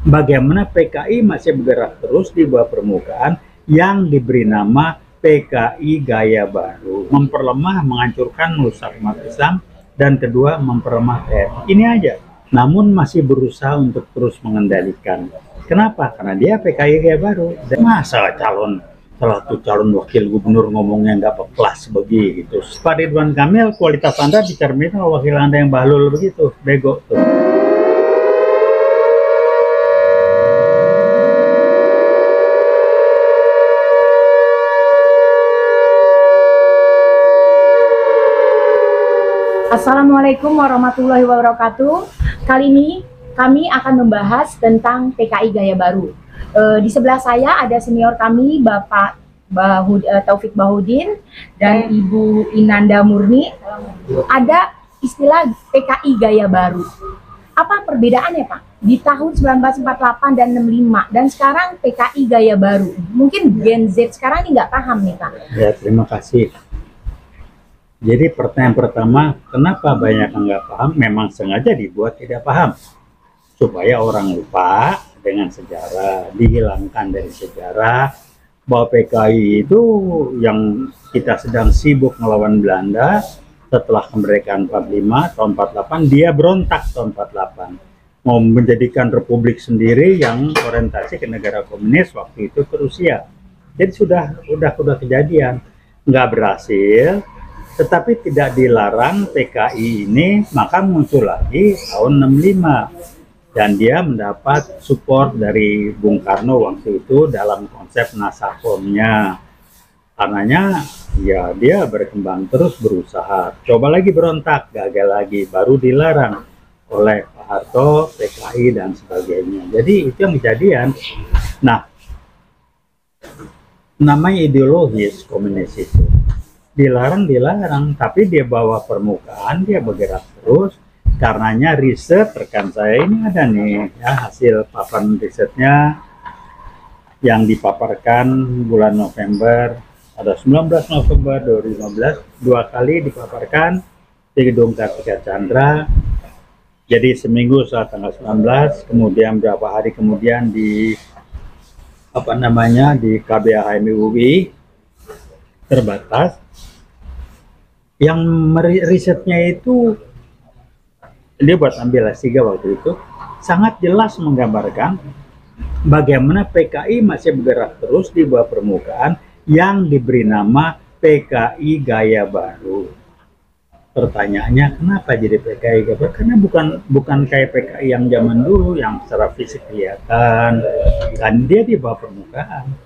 bagaimana PKI masih bergerak terus di bawah permukaan yang diberi nama PKI Gaya Baru, memperlemah, menghancurkan, merusak umat Islam, dan kedua memperlemah TNI. Ini aja. Namun masih berusaha untuk terus mengendalikan. Kenapa? Karena dia PKI Gaya Baru. Dan masa salah satu calon wakil gubernur ngomongnya nggak kelas begitu. Pak Ridwan Kamil, kualitas Anda dicerminkan oleh wakil Anda yang bahlul begitu, bego tuh. Assalamualaikum warahmatullahi wabarakatuh. Kali ini kami akan membahas tentang PKI Gaya Baru. Di sebelah saya ada senior kami, Bapak Taufik Bahudin dan Ibu Inanda Murni. Ada istilah PKI Gaya Baru. Apa perbedaannya, Pak? Di tahun 1948 dan 65 dan sekarang PKI Gaya Baru. Mungkin Gen Z sekarang ini nggak paham nih, Pak. Ya, terima kasih. Jadi pertanyaan pertama, kenapa banyak yang nggak paham? Memang sengaja dibuat tidak paham. Supaya orang lupa dengan sejarah, dihilangkan dari sejarah, bahwa PKI itu yang kita sedang sibuk melawan Belanda, setelah kemerdekaan 45, tahun 48, dia berontak tahun 48. Mau menjadikan republik sendiri yang orientasi ke negara komunis, waktu itu ke Rusia. Jadi sudah kejadian. Nggak berhasil. Tetapi tidak dilarang PKI ini, maka muncul lagi tahun 65. Dan dia mendapat support dari Bung Karno waktu itu dalam konsep Nasakomnya. Karenanya ya dia berkembang terus berusaha. Coba lagi berontak, gagal lagi, baru dilarang oleh Pak Harto, PKI dan sebagainya. Jadi itu yang kejadian. Nah, namanya ideologis komunis itu. Dilarang, tapi dia bawa permukaan, dia bergerak terus. Karenanya riset rekan saya ini ada nih ya, hasil paparan risetnya yang dipaparkan bulan November, ada 19 November 2015, 2 kali dipaparkan di Gedung Kartika Chandra. Jadi seminggu saat tanggal 19, kemudian berapa hari kemudian di di KBHM UI terbatas. Yang risetnya itu dia buat ambil S3 waktu itu, sangat jelas menggambarkan bagaimana PKI masih bergerak terus di bawah permukaan yang diberi nama PKI Gaya Baru. Pertanyaannya, kenapa jadi PKI Gaya Baru? Karena bukan kayak PKI yang zaman dulu yang secara fisik kelihatan, kan dia di bawah permukaan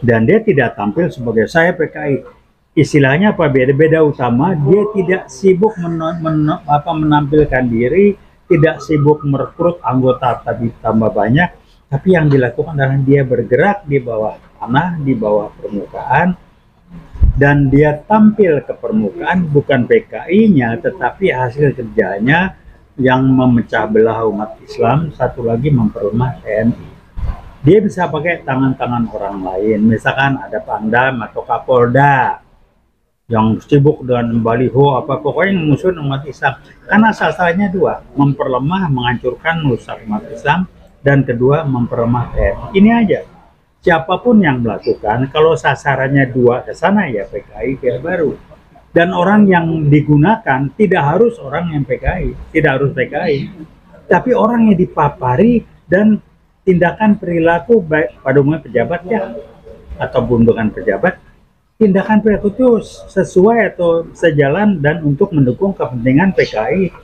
dan dia tidak tampil sebagai saya PKI. Istilahnya apa, beda utama, dia tidak sibuk menampilkan diri, tidak sibuk merekrut anggota tapi tambah banyak, tapi yang dilakukan adalah dia bergerak di bawah tanah, di bawah permukaan, dan dia tampil ke permukaan bukan PKI-nya tetapi hasil kerjanya yang memecah belah umat Islam, satu lagi memperlemah TNI. Dia bisa pakai tangan-tangan orang lain, misalkan ada Pangdam atau Kapolda yang sibuk dengan baliho pokoknya musuh umat Islam, karena sasarannya dua, memperlemah, menghancurkan, merusak umat Islam, dan kedua memperlemah TNI. Ini aja, siapapun yang melakukan, kalau sasarannya dua ke sana ya PKI Gaya Baru. Dan orang yang digunakan tidak harus orang yang PKI, tidak harus PKI, tapi orang yang dipapari dan tindakan perilaku baik pada umumnya pejabat ya ataupun bukan pejabat, tindakan perilaku itu sesuai atau sejalan dan untuk mendukung kepentingan PKI.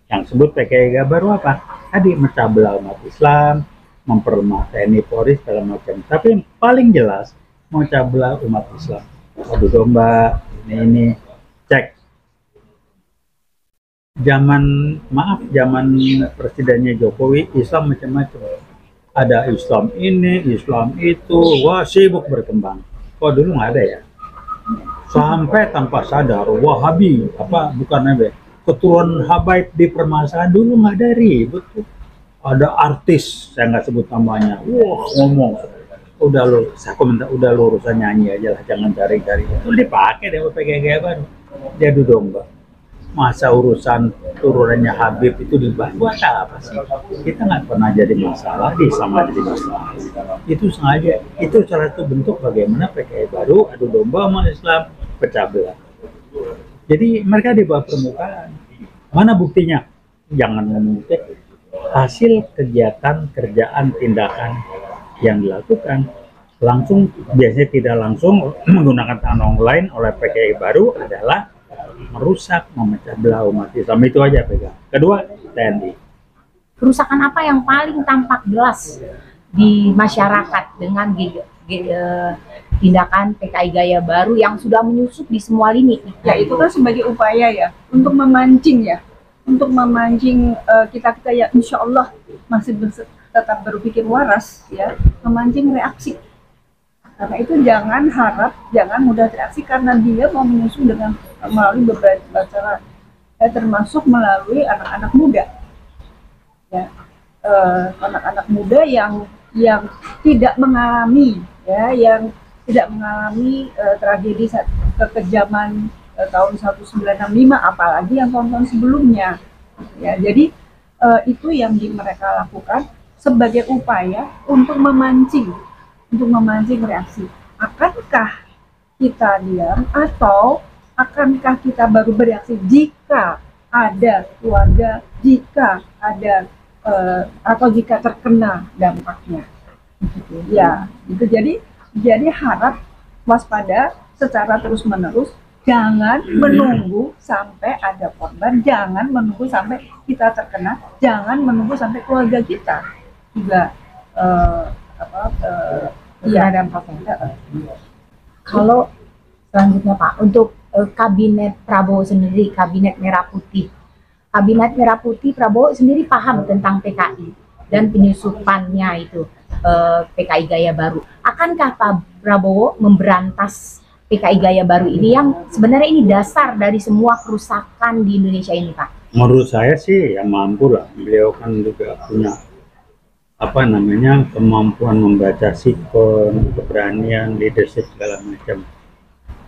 Yang disebut PKI Gaya Baru apa? Tadi mecah belah umat Islam, memperlemah TNI Polri segala macam. Tapi yang paling jelas mecah belah umat Islam. Adu domba, ini cek. Zaman presidennya Jokowi, Islam macam-macam. Ada Islam ini, Islam itu, wah sibuk berkembang. Kok dulu nggak ada ya? Sampai tanpa sadar Wahabi keturunan Habaib di permasalahan dulu nggak ada ribut. Ada artis, saya nggak sebut namanya, wah ngomong udah lu urusan nyanyi aja lah, jangan cari-cari. Itu dipakai deh PKI Gaya Baru, dia adu domba. masa urusan turunannya Habib itu dibahas buat apa sih? Kita nggak pernah jadi masalah, sama jadi masalah. Itu sengaja, itu salah satu bentuk bagaimana PKI baru adu domba sama Islam, pecah belah. Jadi mereka di bawah permukaan. Mana buktinya? Jangan ngomong hasil kegiatan, kerjaan, tindakan yang dilakukan langsung, biasanya tidak langsung menggunakan tangan online oleh PKI baru adalah merusak, memecah belah umat Islam. Itu aja pegang. Kedua, TNI. Kerusakan apa yang paling tampak jelas di masyarakat dengan tindakan PKI Gaya Baru yang sudah menyusup di semua lini? Ya itu kan sebagai upaya ya untuk memancing ya, untuk memancing kita yang insya Allah masih tetap berpikir waras ya, memancing reaksi. Karena itu jangan harap, jangan mudah reaksi karena dia mau menyusun dengan melalui beberapa cara, termasuk melalui anak-anak muda, ya, anak-anak muda yang tidak mengalami, ya, yang tidak mengalami tragedi kekejaman tahun 1965, apalagi yang tahun-tahun sebelumnya, ya. Jadi itu yang mereka lakukan sebagai upaya untuk memancing reaksi. Akankah kita diam atau akankah kita baru bereaksi jika ada keluarga, jika ada atau jika terkena dampaknya? Ya, itu jadi harap waspada secara terus-menerus. Jangan menunggu sampai ada korban, jangan menunggu sampai kita terkena, jangan menunggu sampai keluarga kita juga dampaknya. Kalau selanjutnya Pak, untuk kabinet Prabowo sendiri, kabinet Merah Putih. Kabinet Merah Putih Prabowo sendiri paham tentang PKI dan penyusupannya itu PKI Gaya Baru. Akankah Pak Prabowo memberantas PKI Gaya Baru ini yang sebenarnya ini dasar dari semua kerusakan di Indonesia ini, Pak? Menurut saya sih ya mampu lah. Beliau kan juga punya kemampuan membaca sikon, keberanian, leadership segala macam.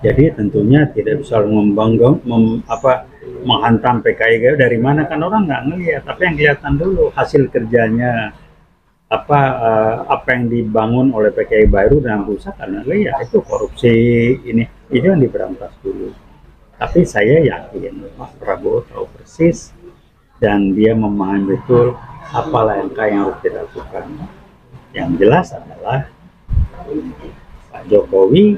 Jadi tentunya tidak bisa menghantam PKI dari mana, kan orang nggak ngelihat. Tapi yang kelihatan dulu hasil kerjanya, apa yang dibangun oleh PKI baru dan rusak karena ya itu korupsi itu yang diberantas dulu. Tapi saya yakin Pak Prabowo tahu persis dan dia memahami betul apa langkah yang harus dilakukan. Yang jelas adalah Pak Jokowi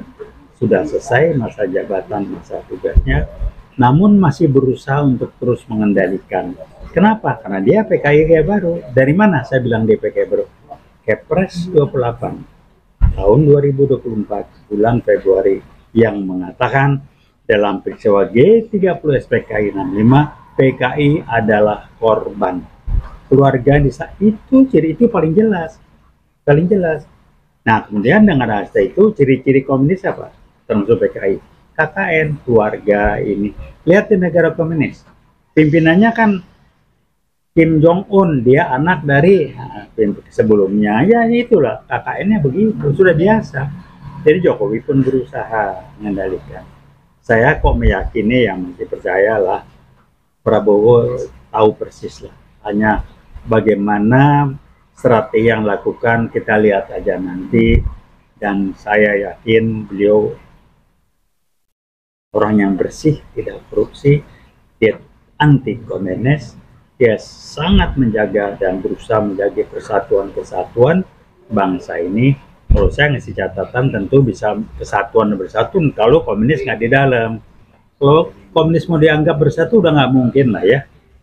sudah selesai masa jabatan, masa tugasnya, namun masih berusaha untuk terus mengendalikan. Kenapa? Karena dia PKI Gaya Baru. Dari mana saya bilang dia PKI Baru? Kepres 28 tahun 2024 bulan Februari yang mengatakan dalam peristiwa G30 SPKI 65 PKI adalah korban. Keluarga itu ciri itu paling jelas. Nah, kemudian dengan hasil itu ciri-ciri komunis apa? Termasuk PKI, KKN, keluarga ini. Lihat di negara komunis, pimpinannya kan Kim Jong Un, dia anak dari sebelumnya. Ya itulah KKN-nya begitu, sudah biasa. Jadi Jokowi pun berusaha mengendalikan. Saya kok meyakini, yang masih percayalah Prabowo tahu persis lah. Hanya bagaimana strategi yang lakukan kita lihat aja nanti, dan saya yakin beliau orang yang bersih, tidak korupsi, dia anti komunis, dia sangat menjaga dan berusaha menjaga kesatuan bangsa ini. Kalau saya ngasih catatan, tentu bisa kesatuan dan bersatu kalau komunis nggak di dalam. Kalau komunis mau dianggap bersatu udah nggak mungkin lah ya.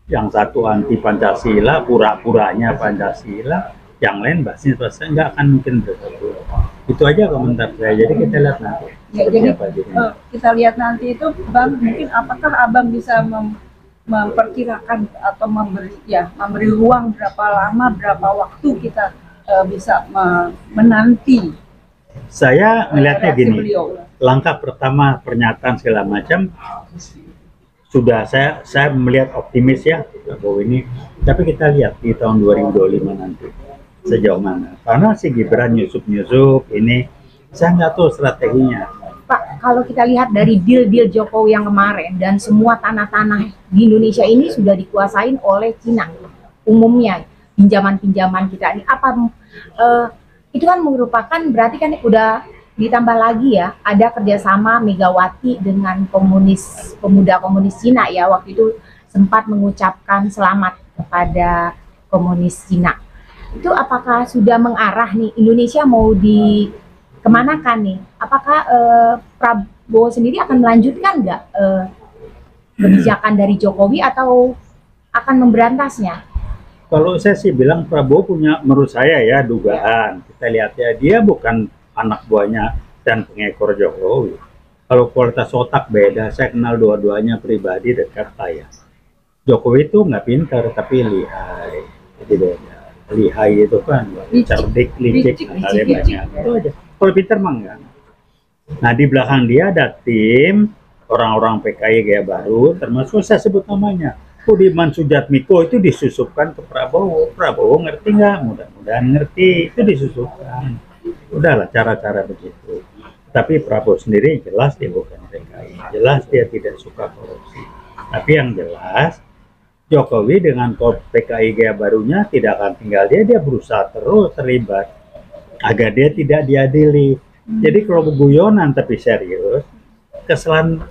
Yang satu anti Pancasila, pura-puranya Pancasila, yang lain bahasnya nggak akan mungkin bersatu. Itu aja komentar saya. Jadi kita lihat nanti. Ya, jadi kita lihat nanti itu, Bang, mungkin apakah Abang bisa memperkirakan atau memberi ruang berapa lama, berapa waktu kita bisa menanti. Saya melihatnya gini, beliau. Langkah pertama pernyataan segala macam sudah saya melihat optimis ya bahwa ini, tapi kita lihat di tahun 2025 nanti sejauh mana, karena si Gibran nyusup ini saya nggak tahu strateginya. Pak, kalau kita lihat dari deal-deal Jokowi yang kemarin dan semua tanah-tanah di Indonesia ini sudah dikuasain oleh Cina umumnya, pinjaman-pinjaman kita ini itu kan merupakan berarti kan udah ditambah lagi ya, ada kerjasama Megawati dengan pemuda komunis Cina ya, waktu itu sempat mengucapkan selamat kepada komunis Cina. Itu apakah sudah mengarah nih Indonesia mau kemanakan nih? Apakah Prabowo sendiri akan melanjutkan nggak kebijakan dari Jokowi atau akan memberantasnya? Kalau saya sih bilang Prabowo punya, menurut saya ya, dugaan. Kita lihat ya, dia bukan anak buahnya dan pengekor Jokowi. Kalau kualitas otak beda, saya kenal dua-duanya pribadi dekat saya. Jokowi itu nggak pintar tapi lihai, jadi beda. Lihai itu kan cerdik, licik, ada banyak. Itu aja. Kalau pintar mah enggak. Nah di belakang dia ada tim orang-orang PKI Gaya Baru, termasuk saya sebut namanya. Budiman Sujatmiko itu disusupkan ke Prabowo. Prabowo ngerti nggak? Mudah-mudahan ngerti. Itu disusupkan. Udahlah cara-cara begitu. Tapi Prabowo sendiri jelas dia bukan PKI. Jelas dia tidak suka korupsi. Tapi yang jelas Jokowi dengan PKI Gaya Barunya tidak akan tinggal dia berusaha terus terlibat agar dia tidak diadili. Jadi kalau guyonan tapi serius, kesalahan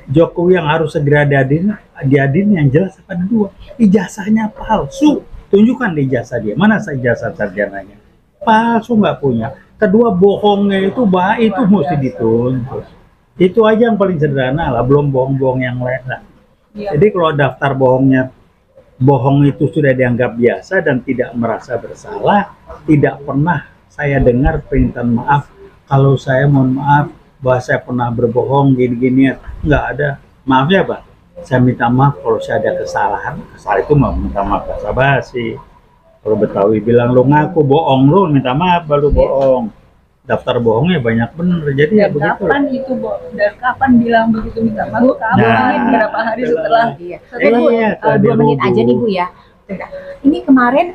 Jokowi yang harus segera diadili yang jelas apa dua, ijazahnya palsu. Tunjukkan di ijazah dia, mana ijazah sarjananya? Palsu, nggak punya. Kedua, bohongnya itu itu mesti dituntut. Itu aja yang paling sederhana lah, belum bohong-bohong yang lain lah. Jadi kalau daftar bohong itu sudah dianggap biasa dan tidak merasa bersalah, tidak pernah saya dengar permintaan maaf. Kalau saya mohon maaf bahwa saya pernah berbohong gini-gini, nggak ada. Maaf ya Pak, saya minta maaf kalau saya ada kesalahan. Kesalahan itu mau minta maaf basa-basi. Kalau Betawi bilang lu ngaku bohong, lu minta maaf baru bohong. Daftar bohongnya banyak bener, jadi ya begitu. Kapan itu, dari kapan bilang begitu minta maaf? Kapan? Berapa hari setelah? Tapi Bu, 2 menit aja nih Bu ya. Ini kemarin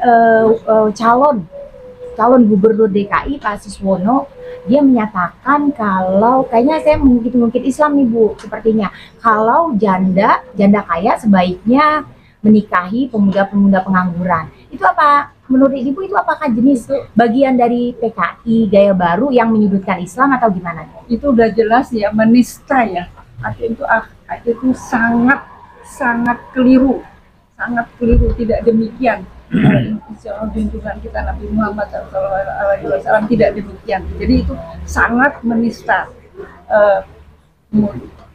calon gubernur DKI Pak Siswono, dia menyatakan kalau kayaknya saya mungkin Islam nih Bu, sepertinya kalau janda kaya sebaiknya menikahi pemuda-pemuda pengangguran. Itu apa menurut Ibu, itu apakah jenis bagian dari PKI Gaya Baru yang menyudutkan Islam atau gimana? Itu udah jelas ya, menista ya. Artinya itu sangat keliru, tidak demikian. Junjungan kita Nabi Muhammad SAW tidak demikian. Jadi itu sangat menista.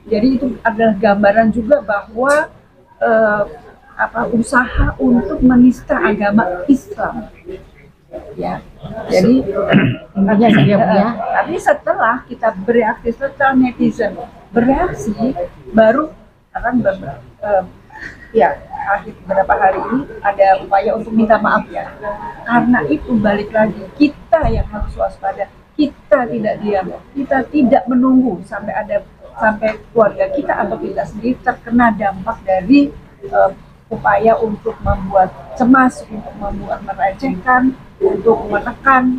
Jadi itu adalah gambaran juga bahwa usaha untuk menista agama Islam. Ya, jadi tapi setelah kita bereaksi, setelah netizen bereaksi, baru akan akhir beberapa hari ini ada upaya untuk minta maaf ya. Karena itu balik lagi, kita yang harus waspada, kita tidak diam, kita tidak menunggu sampai keluarga kita atau kita sendiri terkena dampak dari upaya untuk membuat cemas, untuk membuat merecehkan, untuk menekan.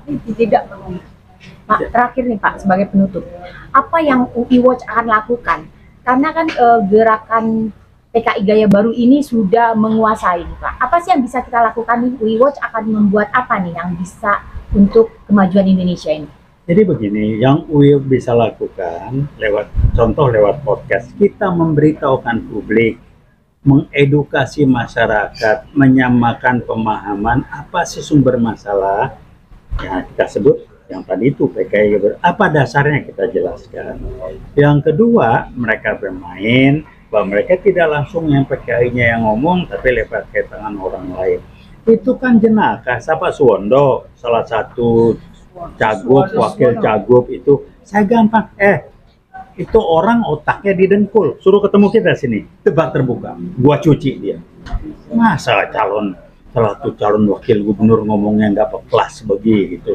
Ini tidak menunggu. Pak, terakhir nih Pak, sebagai penutup, apa yang UI Watch akan lakukan? Karena kan gerakan PKI Gaya Baru ini sudah menguasai Pak. Apa sih yang bisa kita lakukan nih? UI Watch akan membuat apa nih yang bisa untuk kemajuan Indonesia ini? Jadi begini, yang UI bisa lakukan lewat podcast, kita memberitahukan publik, mengedukasi masyarakat, menyamakan pemahaman apa sih sumber masalah yang kita sebut yang tadi itu PKI, apa dasarnya kita jelaskan. Yang kedua, mereka bermain bahwa mereka tidak langsung yang PKI-nya yang ngomong, tapi lewat ke tangan orang lain. Itu kan jenaka, siapa Suwondo, salah satu cagup, wakil cagup itu, saya gampang, itu orang otaknya didengkul, suruh ketemu kita sini, debat terbuka, gua cuci dia. Masa salah satu calon wakil gubernur ngomongnya nggak kelas begitu.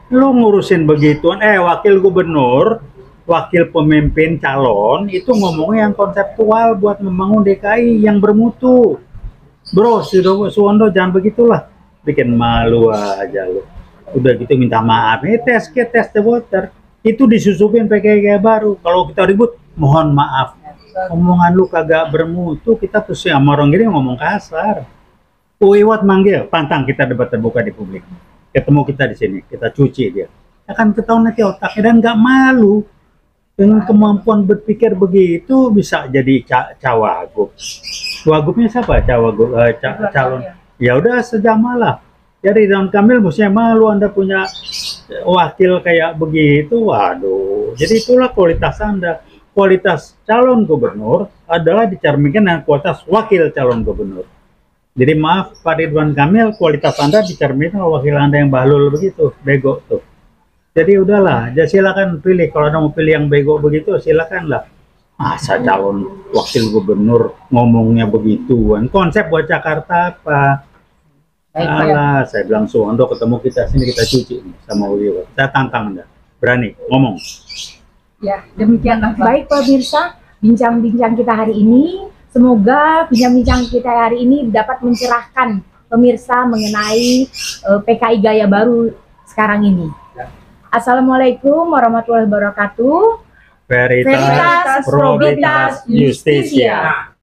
Lu ngurusin begituan, wakil gubernur, wakil pemimpin calon itu ngomongnya yang konseptual buat membangun DKI yang bermutu. Bro, Suwondo jangan begitulah, bikin malu aja lu. Udah gitu minta maaf, tes the water. Itu disusupin PKI Gaya Baru. Kalau kita ribut, mohon maaf. Omongan lu kagak bermutu, kita pusing sama orang gini ngomong kasar. Iwat manggil, pantang kita debat terbuka di publik. Ketemu kita di sini, kita cuci dia. Akan ketahuan nanti otaknya dan nggak malu. Dengan kemampuan berpikir begitu bisa jadi cawagup. Wagubnya siapa? Cawagup, calon. Ya udah sejamalah. Jadi Ridwan Kamil mestinya malu Anda punya wakil kayak begitu. Waduh. Jadi itulah kualitas Anda. Kualitas calon gubernur adalah dicerminkan dengan kualitas wakil calon gubernur. Jadi maaf Pak Ridwan Kamil, kualitas Anda dicerminkan oleh wakil Anda yang bahlul begitu, bego tuh. Jadi udahlah, ya silakan pilih. Kalau Anda mau pilih yang bego begitu, silakanlah. Masa calon wakil gubernur ngomongnya begituan? Konsep buat Jakarta apa? Alah, saya bilang Suwondo ketemu kita sini, kita cuci nih sama Uli. Saya tantang Anda, berani ngomong. Ya, demikianlah Pak. Baik pemirsa, bincang-bincang kita hari ini, semoga bincang-bincang kita hari ini dapat mencerahkan pemirsa mengenai PKI Gaya Baru sekarang ini. Assalamualaikum warahmatullahi wabarakatuh. Veritas Veritas Probitas Justitia.